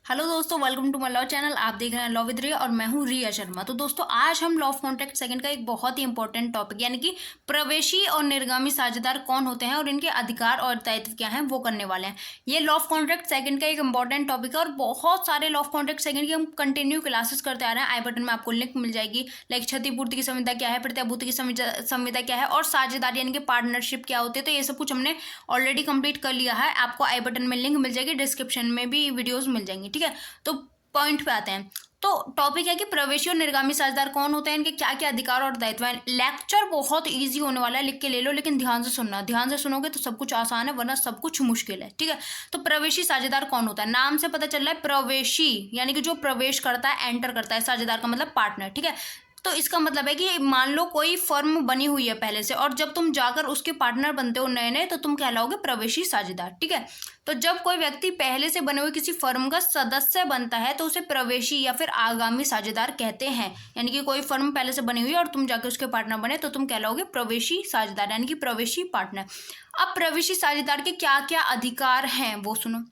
Hello दोस्तों, welcome to my law channel. आप देख रहे हैं लॉ विद रिया और मैं हूं रिया शर्मा। तो दोस्तों, आज हम लॉ ऑफ कॉन्ट्रैक्ट सेकंड का एक बहुत ही इंपॉर्टेंट टॉपिक यानी कि प्रवेशी और निर्गामी साझेदार कौन होते हैं और इनके अधिकार और दायित्व क्या हैं वो करने वाले हैं। ये लॉ ऑफ कॉन्ट्रैक्ट सेकंड का एक इंपॉर्टेंट टॉपिक है और बहुत सारे लॉ ऑफ कॉन्ट्रैक्ट सेकंड की हम कंटिन्यू क्लासेस करते आ रहे हैं। आई बटन में आपको लिंक मिल जाएगी। लाइक क्षतिपूर्ति की संविदा क्या है, प्रतिभूति की संविदा क्या है और साझेदार यानी कि पार्टनरशिप क्या होती है। तो ये सब कुछ हमने ऑलरेडी कंप्लीट कर लिया है। आपको आई बटन में लिंक मिल जाएगी, डिस्क्रिप्शन में भी वीडियोज मिल जाएंगी। ठीक है, तो पॉइंट पे आते हैं। तो टॉपिक है कि प्रवेशी और निर्गामी साझेदार कौन होते हैं, इनके क्या क्या अधिकार और दायित्व हैं। लेक्चर बहुत इजी होने वाला है, लिख के ले लो, लेकिन ध्यान से सुनना। ध्यान से सुनोगे तो सब कुछ आसान है, वरना सब कुछ मुश्किल है। ठीक है, तो प्रवेशी साझेदार कौन होता है, नाम से पता चल रहा है प्रवेशी यानी कि जो प्रवेश करता है, एंटर करता है। साझेदार का मतलब पार्टनर। ठीक है, तो इसका मतलब है कि मान लो कोई फर्म बनी हुई है पहले से और जब तुम जाकर उसके पार्टनर बनते हो नए नए, तो तुम कहलाओगे प्रवेशी साझेदार। ठीक है, तो जब कोई व्यक्ति पहले से बने हुए किसी फर्म का सदस्य बनता है तो उसे प्रवेशी या फिर आगामी साझेदार कहते हैं। यानी कि कोई फर्म पहले से बनी हुई है और तुम जाकर उसके पार्टनर बने तो तुम कहलाओगे प्रवेशी साझेदार यानी कि प्रवेशी पार्टनर। अब प्रवेशी साझेदार के क्या क्या अधिकार हैं वो सुनो।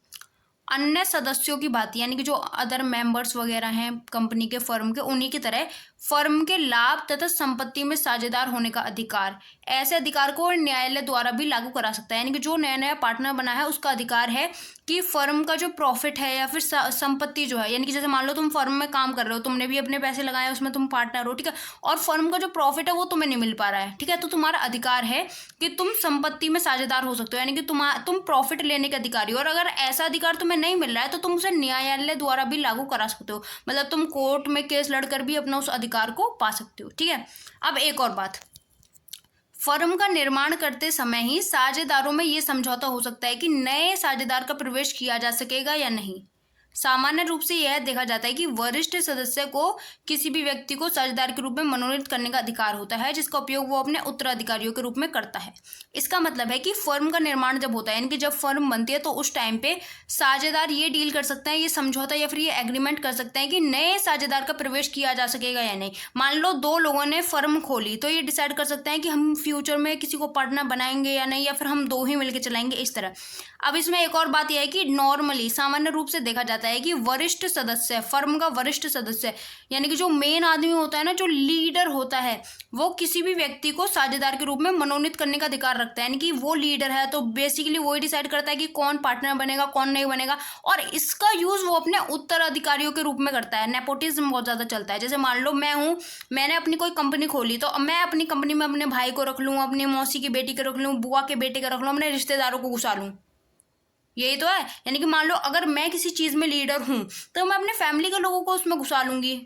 अन्य सदस्यों की बात यानी कि जो अदर मेंबर्स वगैरह हैं कंपनी के, फर्म के, उन्हीं की तरह फर्म के लाभ तथा संपत्ति में साझेदार होने का अधिकार। ऐसे अधिकार को न्यायालय द्वारा भी लागू करा सकता है। यानी कि जो नया नया पार्टनर बना है उसका अधिकार है कि फर्म का जो प्रॉफिट है या फिर संपत्ति जो है, यानी कि जैसे मान लो तुम फर्म में काम कर रहे हो, तुमने भी अपने पैसे लगाए, उसमें तुम पार्टनर हो। ठीक है, और फर्म का जो प्रॉफिट है वो तुम्हें नहीं मिल पा रहा है। ठीक है, तो तुम्हारा अधिकार है कि तुम संपत्ति में साझेदार हो सकते हो, यानी कि तुम प्रॉफिट लेने के अधिकारी हो। और अगर ऐसा अधिकार तुम्हें नहीं मिल रहा है तो तुम उसे न्यायालय द्वारा भी लागू करा सकते हो। मतलब तुम कोर्ट में केस लड़कर भी अपना उस अधिकार को पा सकते हो। ठीक है, अब एक और बात, फर्म का निर्माण करते समय ही साझेदारों में यह समझौता हो सकता है कि नए साझेदार का प्रवेश किया जा सकेगा या नहीं। सामान्य रूप से यह देखा जाता है कि वरिष्ठ सदस्य को किसी भी व्यक्ति को साझेदार के रूप में मनोनीत करने का अधिकार होता है, जिसका उपयोग वो अपने उत्तराधिकारियों के रूप में करता है। इसका मतलब है कि फर्म का निर्माण जब होता है, यानी कि जब फर्म बनती है, तो उस टाइम पे साझेदार ये डील कर सकते हैं, ये समझौता या फिर ये एग्रीमेंट कर सकते हैं कि नए साझेदार का प्रवेश किया जा सकेगा या नहीं। मान लो दो लोगों ने फर्म खोली तो ये डिसाइड कर सकते हैं कि हम फ्यूचर में किसी को पार्टनर बनाएंगे या नहीं, या फिर हम दो ही मिलकर चलाएंगे, इस तरह। अब इसमें एक और बात यह है कि नॉर्मली सामान्य रूप से देखा जाता है कि वरिष्ठ सदस्य, फर्म का वरिष्ठ सदस्य यानी कि जो मेन आदमी होता है ना, जो लीडर होता है, वो किसी भी व्यक्ति को साझेदार के रूप में मनोनीत करने का अधिकार रखता है। यानी कि वो लीडर है तो बेसिकली वो ही डिसाइड करता है कि कौन पार्टनर बनेगा, कौन नहीं बनेगा। और इसका यूज वो अपने उत्तराधिकारियों के रूप में करता है। नेपोटिज्म बहुत ज्यादा चलता है। जैसे मान लो मैं हूँ, मैंने अपनी कोई कंपनी खोली, तो मैं अपनी कंपनी में अपने भाई को रख लूँ, अपनी मौसी की बेटी को रख लूँ, बुआ के बेटे को रख लूँ, अपने रिश्तेदारों को घुसा लूँ। यही तो है। यानी कि मान लो अगर मैं किसी चीज में लीडर हूं तो मैं अपने फैमिली के लोगों को उसमें घुसा लूंगी।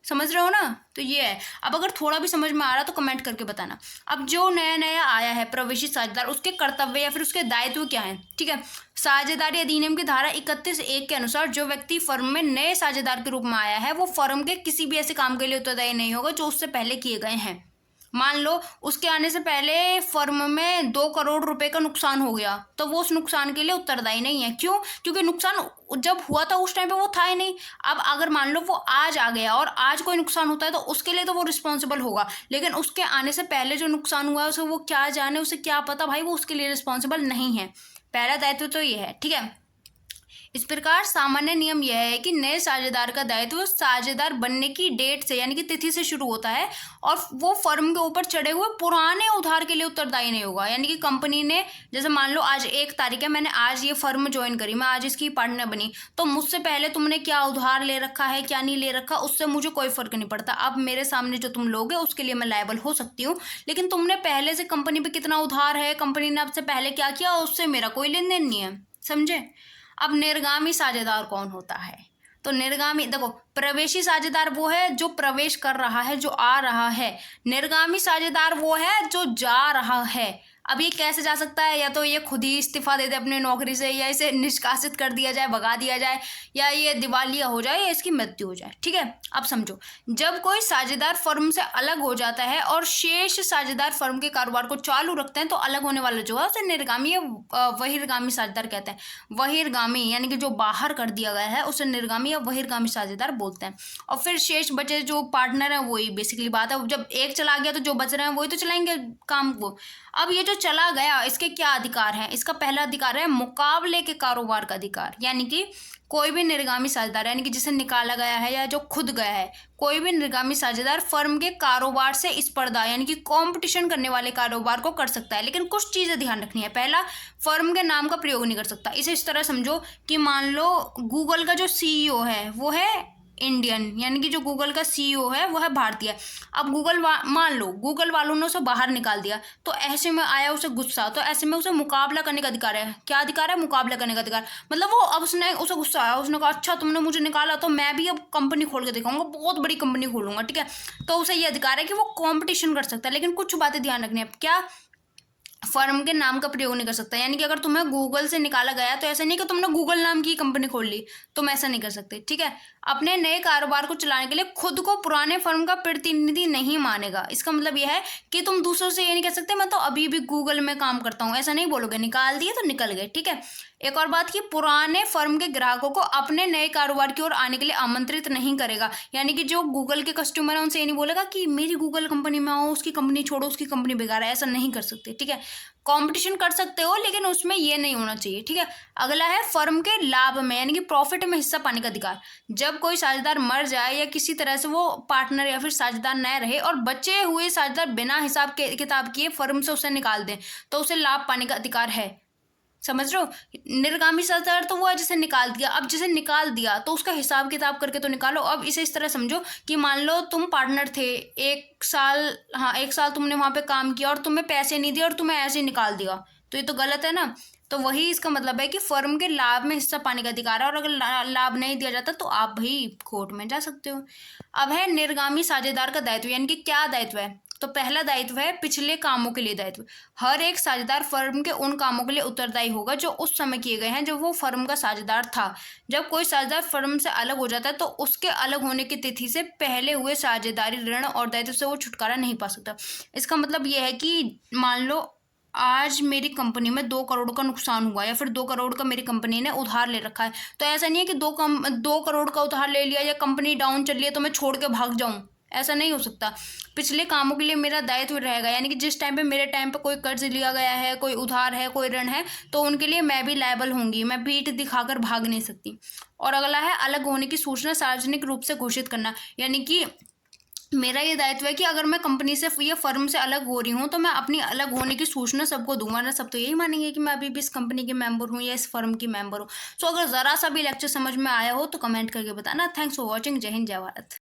समझ रहे हो ना? तो ये है। अब अगर थोड़ा भी समझ में आ रहा तो कमेंट करके बताना। अब जो नया नया आया है प्रवेशी साझेदार, उसके कर्तव्य या फिर उसके दायित्व क्या है? ठीक है, साझेदारी अधिनियम की धारा 31(1) के अनुसार जो व्यक्ति फर्म में नए साझेदार के रूप में आया है वो फर्म के किसी भी ऐसे काम के लिए उत्तरदायी नहीं होगा जो उससे पहले किए गए हैं। मान लो उसके आने से पहले फर्म में 2 करोड़ रुपए का नुकसान हो गया, तो वो उस नुकसान के लिए उत्तरदायी नहीं है। क्यों? क्योंकि नुकसान जब हुआ था उस टाइम पे वो था ही नहीं। अब अगर मान लो वो आज आ गया और आज कोई नुकसान होता है तो उसके लिए तो वो रिस्पॉन्सिबल होगा, लेकिन उसके आने से पहले जो नुकसान हुआ है उसे वो क्या जाने, उसे क्या पता भाई, वो उसके लिए रिस्पॉन्सिबल नहीं है। पहला दायित्व तो ये है। ठीक है, इस प्रकार सामान्य नियम यह है कि नए साझेदार का दायित्व साझेदार बनने की डेट से यानी कि तिथि से शुरू होता है और वो फर्म के ऊपर चढ़े हुए पुराने उधार के लिए उत्तरदायी नहीं होगा। यानी कि कंपनी ने, जैसे मान लो आज 1 तारीख है, मैंने आज ये फर्म ज्वाइन करी, मैं आज इसकी पार्टनर बनी, तो मुझसे पहले तुमने क्या उधार ले रखा है, क्या नहीं ले रखा, उससे मुझे कोई फर्क नहीं पड़ता। अब मेरे सामने जो तुम लोग है उसके लिए मैं लायबल हो सकती हूँ, लेकिन तुमने पहले से कंपनी पे कितना उधार है, कंपनी ने आपसे पहले क्या किया, उससे मेरा कोई लेन देन नहीं है। समझे? अब निर्गामी साझेदार कौन होता है? तो निर्गामी, देखो, प्रवेशी साझेदार वो है जो प्रवेश कर रहा है, जो आ रहा है। निर्गामी साझेदार वो है जो जा रहा है। अब ये कैसे जा सकता है? या तो ये खुद ही इस्तीफा दे दे अपनी नौकरी से, या इसे निष्कासित कर दिया जाए, भगा दिया जाए, या ये दिवालिया हो जाए, या इसकी मृत्यु हो जाए। ठीक है, अब समझो, जब कोई साझेदार फर्म से अलग हो जाता है और शेष साझेदार फर्म के कारोबार को चालू रखते हैं तो अलग होने वाला जो है उसे निर्गामी या बहिर्गामी साझेदार कहते हैं। बहिर्गामी यानी कि जो बाहर कर दिया गया है उसे निर्गामी या बहिर्गामी साझेदार बोलते हैं। और फिर शेष बचे जो पार्टनर है वही बेसिकली बात है। जब एक चला गया तो जो बच रहे हैं वही तो चलाएंगे काम को। अब ये जो जो चला गया इसके क्या अधिकार हैं? इसका पहला अधिकार है मुकाबले के कारोबार का अधिकार, यानी कि कोई भी निर्गामी साझेदार, यानी कि जिसे निकाला गया है या जो खुद गया है, कोई भी निर्गामी साझेदार फर्म के कारोबार से स्पर्धा यानी कि कंपटीशन करने वाले कारोबार को कर सकता है, लेकिन कुछ चीजें ध्यान रखनी है। पहला, फर्म के नाम का प्रयोग नहीं कर सकता। इसे इस तरह समझो कि मान लो गूगल का जो सीईओ है वो है इंडियन, यानी कि जो गूगल का सीईओ है वो है भारतीय। अब मान लो गूगल वालों ने उसे बाहर निकाल दिया, तो ऐसे में आया उसे गुस्सा, तो ऐसे में उसे मुकाबला करने का अधिकार है। क्या अधिकार है? मुकाबला करने का अधिकार। मतलब वो अब उसे गुस्सा आया, उसने कहा अच्छा तुमने मुझे निकाला तो मैं भी अब कंपनी खोल के दिखाऊंगा, बहुत बड़ी कंपनी खोलूंगा, ठीक है। तो उसे ये अधिकार है कि वो कॉम्पिटिशन कर सकता है, लेकिन कुछ बातें ध्यान रखनी है। क्या? फर्म के नाम का प्रयोग नहीं कर सकता, यानी कि अगर तुम्हें गूगल से निकाला गया तो ऐसा नहीं कि तुमने गूगल नाम की कंपनी खोल ली, तुम ऐसा नहीं कर सकते, ठीक है। अपने नए कारोबार को चलाने के लिए खुद को पुराने फर्म का प्रतिनिधि नहीं मानेगा। इसका मतलब यह है कि तुम दूसरों से ये नहीं कह सकते मैं तो अभी भी गूगल में काम करता हूँ, ऐसा नहीं बोलोगे। निकाल दिए तो निकल गए, ठीक है। एक और बात कि पुराने फर्म के ग्राहकों को अपने नए कारोबार की ओर आने के लिए आमंत्रित नहीं करेगा, यानी कि जो गूगल के कस्टमर है उनसे ये नहीं बोलेगा कि मेरी गूगल कंपनी में आओ, उसकी कंपनी छोड़ो, उसकी कंपनी बेकार है, ऐसा नहीं कर सकते, ठीक है। कंपटीशन कर सकते हो लेकिन उसमें ये नहीं होना चाहिए, ठीक है। अगला है फर्म के लाभ में यानी कि प्रॉफिट में हिस्सा पाने का अधिकार। जब कोई साझेदार मर जाए या किसी तरह से वो पार्टनर या फिर साझेदार न रहे और बचे हुए साझेदार बिना हिसाब के किताब किए फर्म से उसे निकाल दें तो उसे लाभ पाने का अधिकार है। समझ रहे हो? निर्गामी साझेदार तो वो है जिसे निकाल दिया। अब जिसे निकाल दिया तो उसका हिसाब किताब करके तो निकालो। अब इसे इस तरह समझो कि मान लो तुम पार्टनर थे, 1 साल, हाँ 1 साल तुमने वहां पे काम किया और तुम्हें पैसे नहीं दिए और तुम्हें ऐसे ही निकाल दिया, तो ये तो गलत है ना। तो वही इसका मतलब है कि फर्म के लाभ में हिस्सा पाने का अधिकार है, और अगर लाभ नहीं दिया जाता तो आप भाई कोर्ट में जा सकते हो। अब है निर्गामी साझेदार का दायित्व, यानी कि क्या दायित्व है? तो पहला दायित्व है पिछले कामों के लिए दायित्व। हर एक साझेदार फर्म के उन कामों के लिए उत्तरदायी होगा जो उस समय किए गए हैं जब वो फर्म का साझेदार था। जब कोई साझेदार फर्म से अलग हो जाता है तो उसके अलग होने की तिथि से पहले हुए साझेदारी ऋण और दायित्व से वो छुटकारा नहीं पा सकता। इसका मतलब यह है कि मान लो आज मेरी कंपनी में 2 करोड़ का नुकसान हुआ या फिर 2 करोड़ का मेरी कंपनी ने उधार ले रखा है, तो ऐसा नहीं है कि 2 करोड़ का उधार ले लिया या कंपनी डाउन चल रही है तो मैं छोड़ के भाग जाऊं, ऐसा नहीं हो सकता। पिछले कामों के लिए मेरा दायित्व रहेगा, यानी कि जिस टाइम पे मेरे टाइम पे कोई कर्ज लिया गया है, कोई उधार है, कोई ऋण है, तो उनके लिए मैं भी लायबल होंगी, मैं पीठ दिखाकर भाग नहीं सकती। और अगला है अलग होने की सूचना सार्वजनिक रूप से घोषित करना, यानी कि मेरा ये दायित्व है कि अगर मैं कंपनी से या फर्म से अलग हो रही हूँ तो मैं अपनी अलग होने की सूचना सबको दूंगा ना। सब तो यही मानेंगे कि मैं अभी भी इस कंपनी के मेंबर हूँ या इस फर्म की मेंबर हूँ। सो अगर ज़रा सा भी लेक्चर समझ में आया हो तो कमेंट करके बताना। Thanks for watching. जय हिंद, जय भारत।